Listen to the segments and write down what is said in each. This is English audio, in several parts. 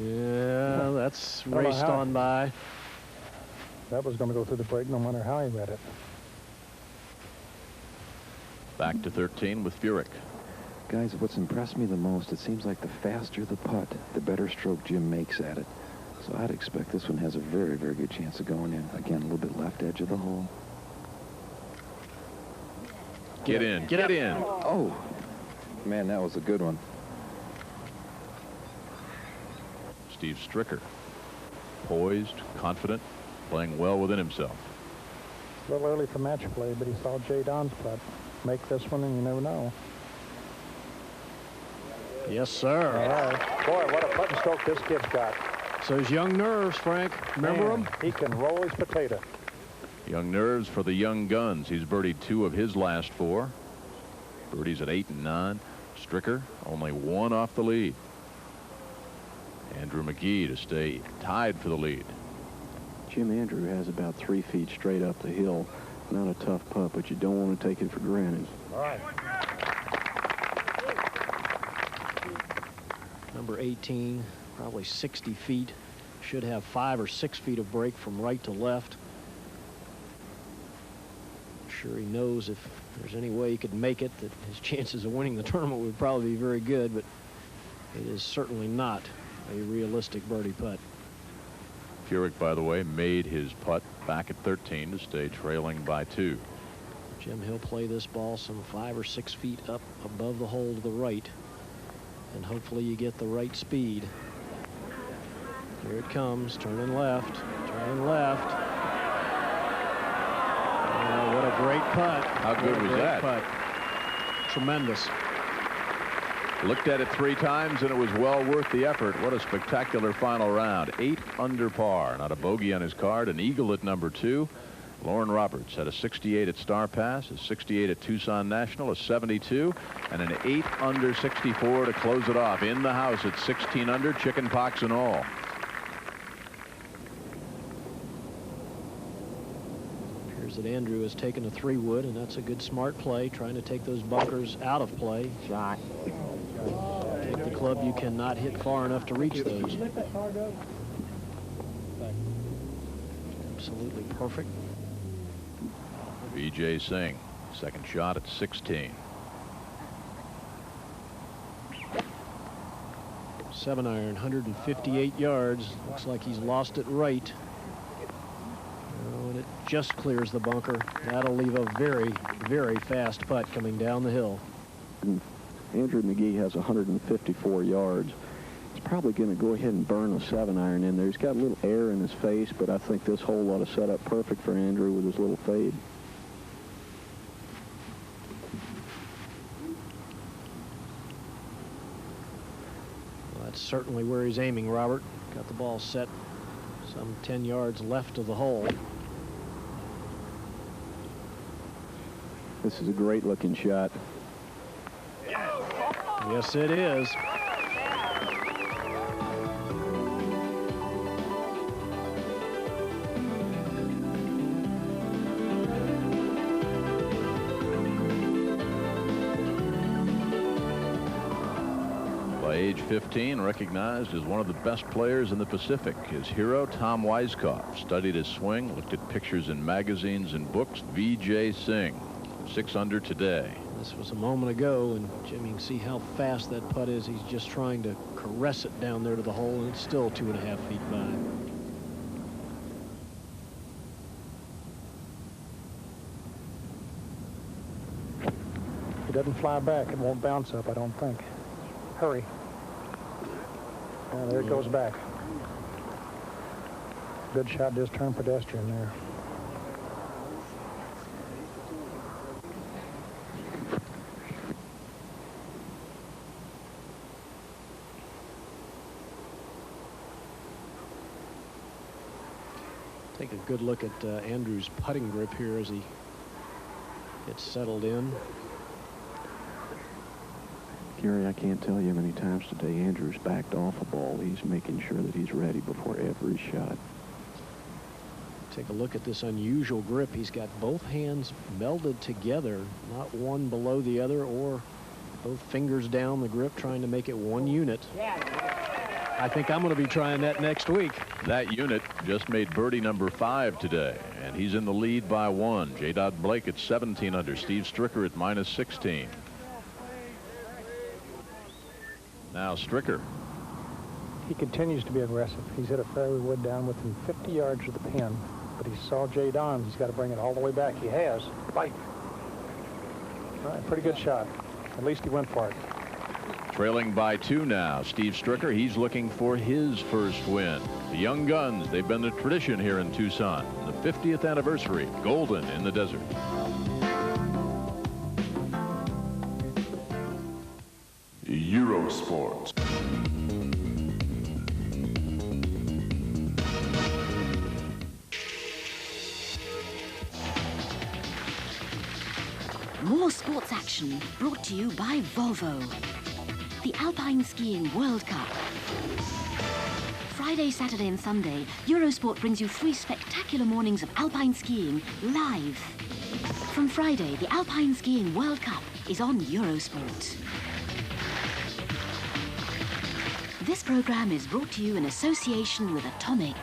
Yeah, that's raced on by. That was going to go through the break no matter how he read it. Back to 13 with Furyk. Guys, what's impressed me the most, it seems like the faster the putt, the better stroke Jim makes at it. So I'd expect this one has a very, very good chance of going in. Again, a little bit left edge of the hole. Get in. Get in. Oh, man, that was a good one. Steve Stricker. Poised, confident, playing well within himself. A little early for match play, but he saw Jay Don's putt. Make this one, and you never know. Yes, sir. All right. Boy, what a putt and stroke this kid's got. So his young nerves, Frank. Remember him? He can roll his potato. Young nerves for the young guns. He's birdied 2 of his last 4. Birdies at 8 and 9. Stricker only 1 off the lead. Andrew McGee to stay tied for the lead. Jim Andrew has about 3 feet straight up the hill. Not a tough putt, but you don't want to take it for granted. All right. Number 18, probably 60 feet. Should have 5 or 6 feet of break from right to left. I'm sure he knows if there's any way he could make it, that his chances of winning the tournament would probably be very good, but it is certainly not a realistic birdie putt. Furyk, by the way, made his putt back at 13 to stay trailing by 2. Jim, he'll play this ball some 5 or 6 feet up above the hole to the right, and hopefully you get the right speed. Here it comes, turning left, turning left. Oh, what a great putt. How good was that? Putt. Tremendous. Looked at it 3 times, and it was well worth the effort. What a spectacular final round. 8 under par. Not a bogey on his card. An eagle at number 2. Lauren Roberts had a 68 at Star Pass, a 68 at Tucson National, a 72, and an 8 under 64 to close it off. In the house at 16 under, chicken pox and all. Appears that Andrew has taken a 3-wood, and that's a good smart play, trying to take those bunkers out of play. Shot. Take the club, you cannot hit far enough to reach those. Absolutely perfect. Vijay Singh, second shot at 16. 7-iron, 158 yards. Looks like he's lost it right. Oh, and it just clears the bunker. That'll leave a very, very fast putt coming down the hill. Andrew McGee has 154 yards. He's probably going to go ahead and burn a 7-iron in there. He's got a little air in his face, but I think this hole ought to set up perfect for Andrew with his little fade. Well, that's certainly where he's aiming, Robert. Got the ball set some 10 yards left of the hole. This is a great looking shot. Yes, it is. By age 15, recognized as one of the best players in the Pacific. His hero, Tom Weiskopf, studied his swing, looked at pictures in magazines and books. Vijay Singh, 6 under today. This was a moment ago, and Jim, you can see how fast that putt is. He's just trying to caress it down there to the hole, and it's still 2.5 feet by. If it doesn't fly back, it won't bounce up, I don't think. Hurry. There it goes back. Good shot, just turned pedestrian there. Take a good look at Andrew's putting grip here as he gets settled in. Gary, I can't tell you how many times today Andrew's backed off a ball. He's making sure that he's ready before every shot. Take a look at this unusual grip. He's got both hands melded together, not one below the other or both fingers down the grip, trying to make it one unit. I think I'm going to be trying that next week. That unit just made birdie number 5 today, and he's in the lead by 1. J. Dodd Blake at 17 under. Steve Stricker at minus 16. Now Stricker. He continues to be aggressive. He's hit a fairway wood down within 50 yards of the pin, but he saw Jay Don. He's got to bring it all the way back. He has. Bite. All right, pretty good shot. At least he went for it. Trailing by 2 now. Steve Stricker, he's looking for his first win. The Young Guns, they've been the tradition here in Tucson. The 50th anniversary, golden in the desert. Eurosport. More sports action brought to you by Volvo. The Alpine Skiing World Cup. Friday, Saturday and Sunday, Eurosport brings you 3 spectacular mornings of alpine skiing live. From Friday, the Alpine Skiing World Cup is on Eurosport. This program is brought to you in association with Atomic.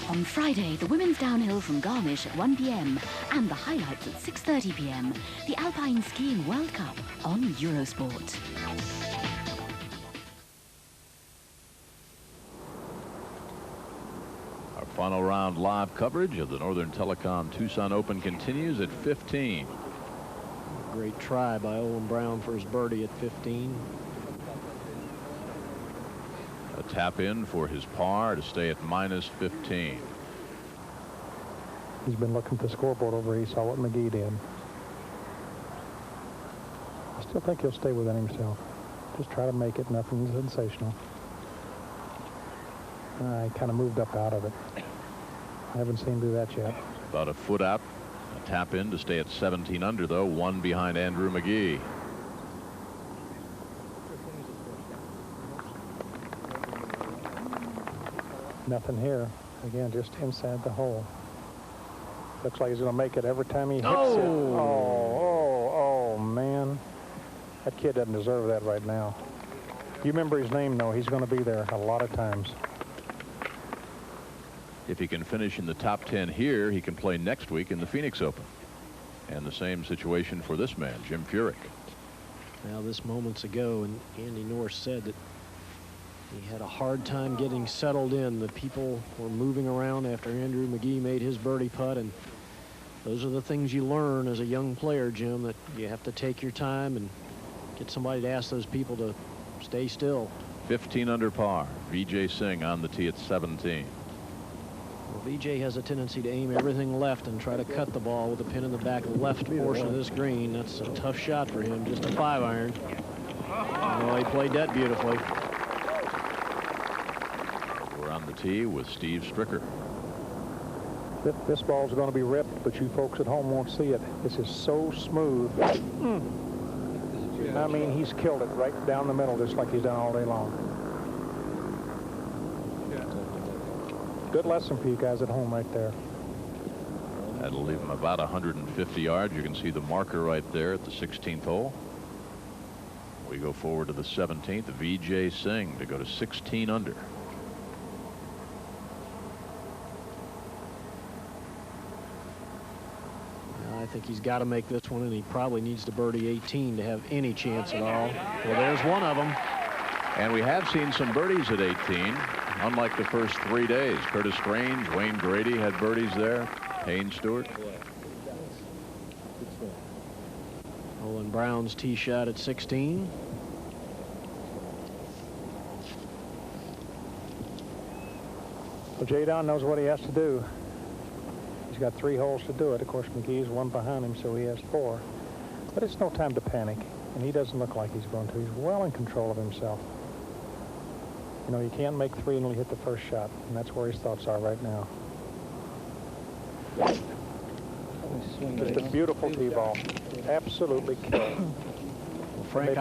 On Friday, the women's downhill from Garmisch at 1 p.m. and the highlights at 6:30 p.m. The Alpine Skiing World Cup on Eurosport. Our final round live coverage of the Northern Telecom Tucson Open continues at 15. Great try by Owen Brown for his birdie at 15. A tap in for his par to stay at minus 15. He's been looking at the scoreboard over here. He saw what McGee did. I still think he'll stay within himself. Just try to make it. Nothing sensational. He kind of moved up out of it. I haven't seen him do that yet. About a foot out. A tap in to stay at 17 under, though. 1 behind Andrew McGee. Nothing here. Again, just inside the hole. Looks like he's going to make it every time he hits it. Oh, man. That kid doesn't deserve that right now. You remember his name, though. He's going to be there a lot of times. If he can finish in the top 10 here, he can play next week in the Phoenix Open. And the same situation for this man, Jim Furyk. Now, this moments ago, and Andy Norris said that he had a hard time getting settled in. The people were moving around after Andrew McGee made his birdie putt, and those are the things you learn as a young player, Jim, that you have to take your time and get somebody to ask those people to stay still. 15 under par. Vijay Singh on the tee at 17. Well, Vijay has a tendency to aim everything left and try to cut the ball with the pin in the back left portion of this green. That's a tough shot for him. Just a 5-iron. Well, he played that beautifully. On the tee with Steve Stricker. This ball's going to be ripped, but you folks at home won't see it. This is so smooth. I mean, he's killed it right down the middle, just like he's done all day long. Good lesson for you guys at home right there. That'll leave him about 150 yards. You can see the marker right there at the 16th hole. We go forward to the 17th. Vijay Singh to go to 16 under. I think he's got to make this one, and he probably needs to birdie 18 to have any chance at all. Well, there's one of them. And we have seen some birdies at 18, unlike the first 3 days. Curtis Strange, Wayne Grady had birdies there. Haynes Stewart. Owen Brown's tee shot at 16. Well, Jay Don knows what he has to do. He's got 3 holes to do it. Of course, McGee's 1 behind him, so he has 4. But it's no time to panic, and he doesn't look like he's going to. He's well in control of himself. You know, you can't make 3 until you hit the first shot, and that's where his thoughts are right now. Just a beautiful tee ball. Absolutely killed. Well, Frank,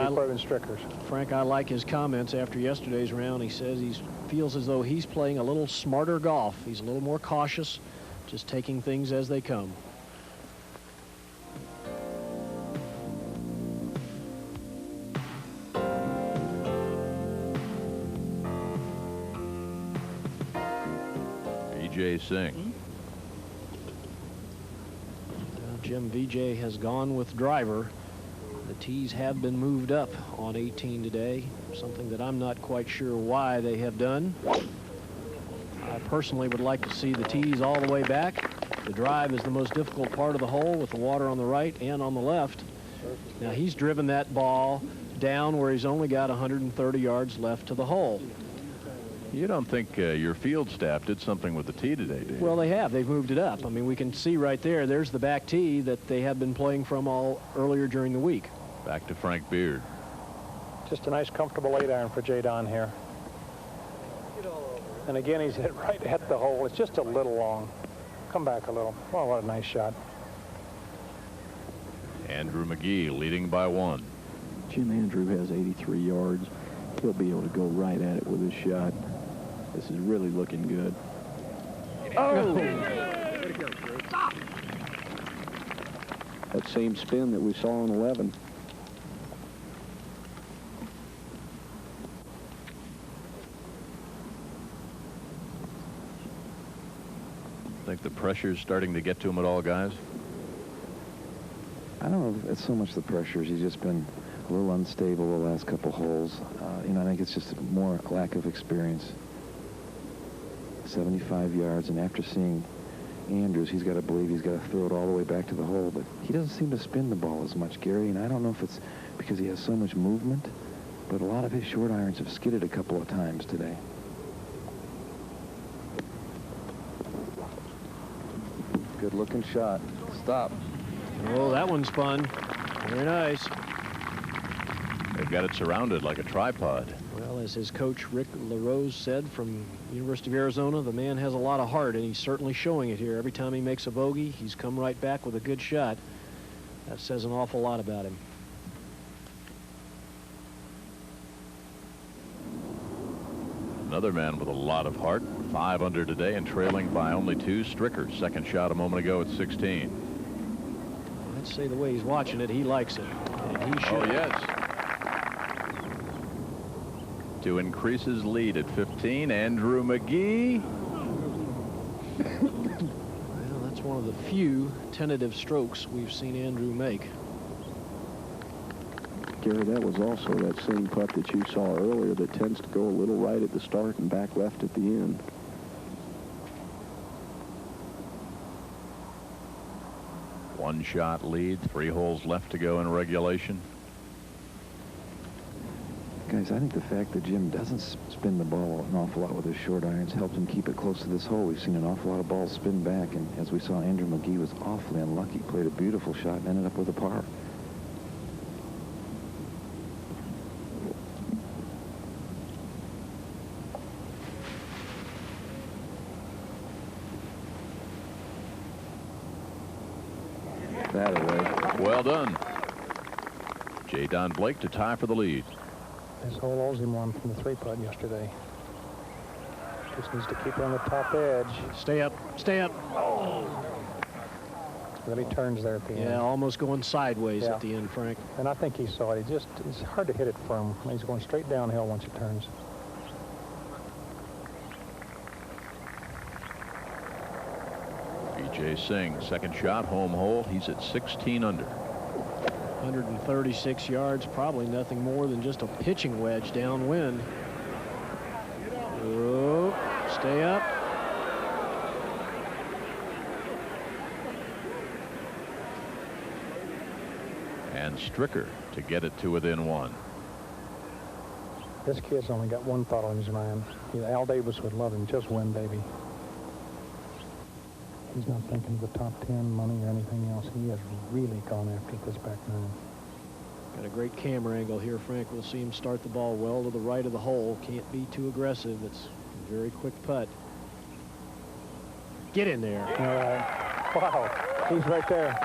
Frank, I like his comments after yesterday's round. He says he feels as though he's playing a little smarter golf. He's a little more cautious, just taking things as they come. V.J. Singh. Jim V.J. has gone with driver. The tees have been moved up on 18 today, something that I'm not quite sure why they have done. I personally would like to see the tees all the way back. The drive is the most difficult part of the hole with the water on the right and on the left. Now he's driven that ball down where he's only got 130 yards left to the hole. You don't think your field staff did something with the tee today, do you? Well, they have. They've moved it up. I mean, we can see right there, there's the back tee that they have been playing from all earlier during the week. Back to Frank Beard. Just a nice, comfortable 8-iron for Jay Don here. And again, he's hit right at the hole. It's just a little long. Come back a little. Wow, what a nice shot. Andrew McGee leading by 1. Jim Andrew has 83 yards. He'll be able to go right at it with his shot. This is really looking good. Oh! That same spin that we saw on 11. Think the pressure's starting to get to him at all, guys? I don't know if it's so much the pressures. He's just been a little unstable the last couple holes. You know, I think it's just more lack of experience. 75 yards, and after seeing Andrews, he's got to believe he's got to throw it all the way back to the hole, but he doesn't seem to spin the ball as much, Gary, and I don't know if it's because he has so much movement, but a lot of his short irons have skidded a couple of times today. Good looking shot. Stop. Oh, that one spun. Very nice. They've got it surrounded like a tripod. Well, as his coach Rick LaRose said from University of Arizona, the man has a lot of heart, and he's certainly showing it here. Every time he makes a bogey, he's come right back with a good shot. That says an awful lot about him. Another man with a lot of heart. 5 under today and trailing by only 2. Stricker, second shot a moment ago at 16. I'd say the way he's watching it, he likes it. And he should. Oh, yes. To increase his lead at 15, Andrew McGee. Well, that's one of the few tentative strokes we've seen Andrew make. Gary, that was also that same putt that you saw earlier that tends to go a little right at the start and back left at the end. One shot lead, 3 holes left to go in regulation. Guys, I think the fact that Jim doesn't spin the ball an awful lot with his short irons helped him keep it close to this hole. We've seen an awful lot of balls spin back, and as we saw, Andrew McGee was awfully unlucky. Played a beautiful shot and ended up with a par. That away. Well done. J. Don Blake to tie for the lead. This hole owes him one from the 3-putt yesterday. Just needs to keep it on the top edge. Stay up. Stay up. Really turns there at the end. Yeah, almost going sideways Yeah. at the end, Frank. And I think he saw it. It's hard to hit it firm. He's going straight downhill once it turns. B.J. Singh, second shot, home hole. He's at 16 under. 136 yards, probably nothing more than just a pitching wedge downwind. Oh, stay up. And Stricker to get it to within 1. This kid's only got one thought on his mind. Al Davis would love him. Just win, baby. He's not thinking of the top 10, money, or anything else. He has really gone after this back nine. Got a great camera angle here, Frank. We'll see him start the ball well to the right of the hole. Can't be too aggressive. It's a very quick putt. Get in there. All right. Wow. He's right there.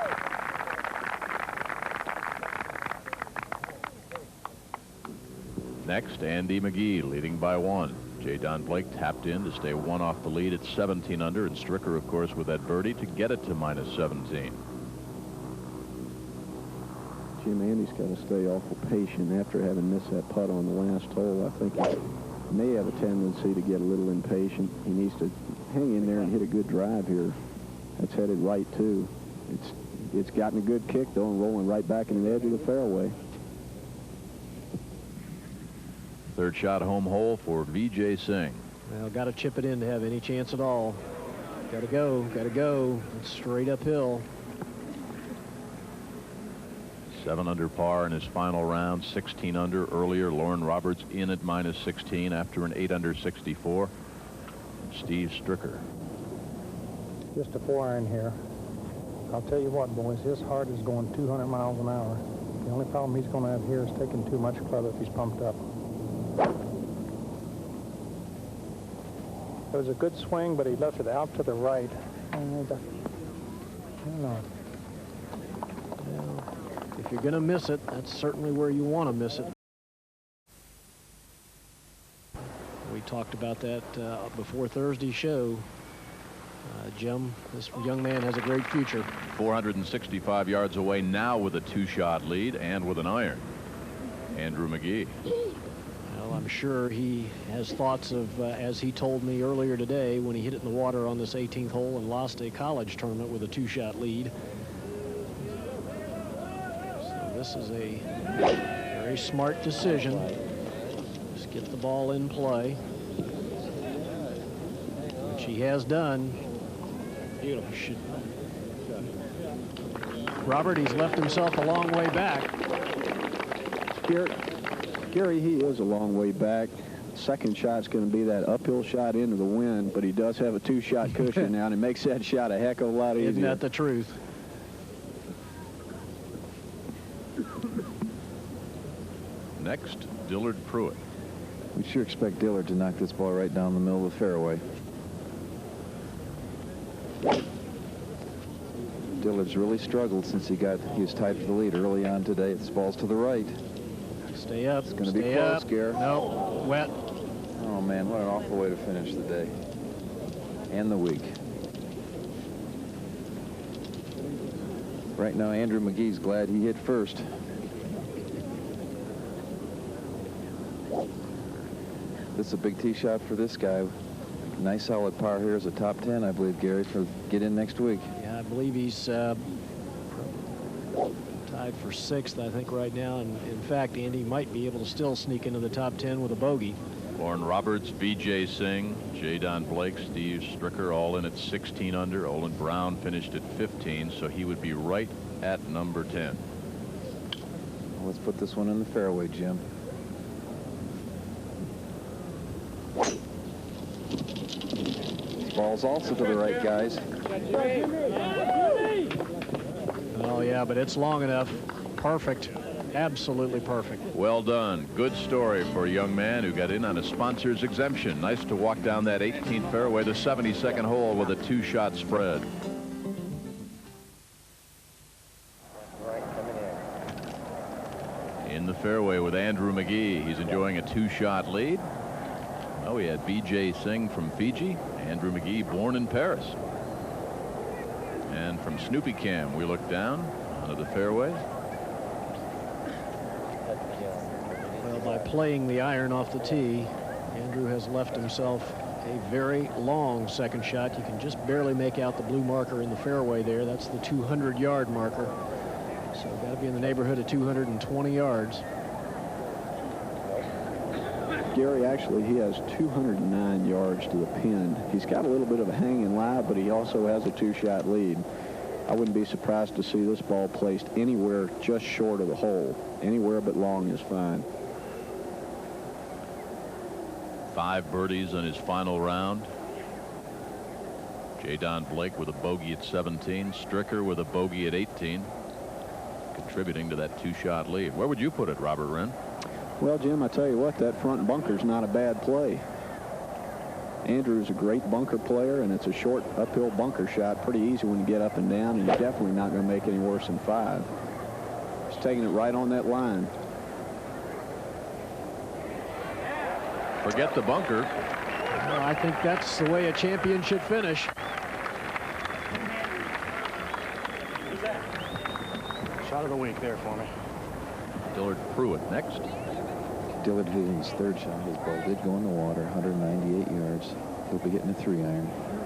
Next, Andy McGee leading by 1. J. Don Blake tapped in to stay 1 off the lead at 17 under, and Stricker, of course, with that birdie to get it to -17. Jim Andy's got to stay awful patient after having missed that putt on the last hole. I think may have a tendency to get a little impatient. He needs to hang in there and hit a good drive here. That's headed right, too. It's gotten a good kick, though, and rolling right back in the edge of the fairway. Third shot home hole for Vijay Singh. Well, got to chip it in to have any chance at all. Got to go, got to go. It's straight uphill. 7 under par in his final round, 16 under earlier. Lauren Roberts in at -16 after an 8 under 64. Steve Stricker. Just a 4-iron here. I'll tell you what, boys, his heart is going 200 miles an hour. The only problem he's going to have here is taking too much club if he's pumped up. It was a good swing, but he left it out to the right. I don't know. Well, if you're going to miss it, that's certainly where you want to miss it. We talked about that before Thursday's show. Jim, this young man has a great future. 465 yards away now with a 2-shot lead and with an iron. Andrew McGee. Well, I'm sure he has thoughts of, as he told me earlier today when he hit it in the water on this 18th hole and lost a college tournament with a 2-shot lead. So this is a very smart decision. Just get the ball in play, which he has done. Robert, he's left himself a long way back. Gary, he is a long way back. Second shot's going to be that uphill shot into the wind, but he does have a 2-shot cushion now, and it makes that shot a heck of a lot easier. Isn't that the truth? Next, Dillard Pruitt. We sure expect Dillard to knock this ball right down the middle of the fairway. Dillard's really struggled since he was tied for the lead early on today. This ball's to the right. Stay up. It's going to be close, Gare. No, wet. Oh, man, what an awful way to finish the day. And the week. Right now, Andrew McGee's glad he hit first. This is a big tee shot for this guy. Nice solid par here as a top 10, I believe, Gary, for get in next week. Yeah, I believe he's tied for 6th, I think, right now. And in fact, Andy might be able to still sneak into the top 10 with a bogey. Lauren Roberts, Vijay Singh, J. Don Blake, Steve Stricker all in at 16 under. Olin Brown finished at 15, so he would be right at number 10. Let's put this one in the fairway, Jim. Ball's also to the right, guys. Oh, yeah, but it's long enough. Perfect. Absolutely perfect. Well done. Good story for a young man who got in on a sponsor's exemption. Nice to walk down that 18th fairway, the 72nd hole with a 2-shot spread. In the fairway with Andrew McGee. He's enjoying a 2-shot lead. Oh, we had Vijay Singh from Fiji. Andrew McGee, born in Paris. And from Snoopy Cam, we look down onto the fairway. Well, by playing the iron off the tee, Andrew has left himself a very long second shot. You can just barely make out the blue marker in the fairway there. That's the 200-yard marker. So got to be in the neighborhood of 220 yards. Gary, actually, he has 209 yards to the pin. He's got a little bit of a hanging lie, but he also has a 2-shot lead. I wouldn't be surprised to see this ball placed anywhere just short of the hole. Anywhere but long is fine. 5 birdies in his final round. J. Don Blake with a bogey at 17. Stricker with a bogey at 18. Contributing to that 2-shot lead. Where would you put it, Robert Wren? Well, Jim, I tell you what, that front bunker's not a bad play. Andrew's a great bunker player, and it's a short uphill bunker shot. Pretty easy when you get up and down, and you're definitely not going to make any worse than 5. He's taking it right on that line. Forget the bunker. Well, I think that's the way a champion should finish. Shot of the week there for me. Dillard Pruitt next. Dillard hit his third shot. His ball did go in the water, 198 yards. He'll be getting a 3-iron.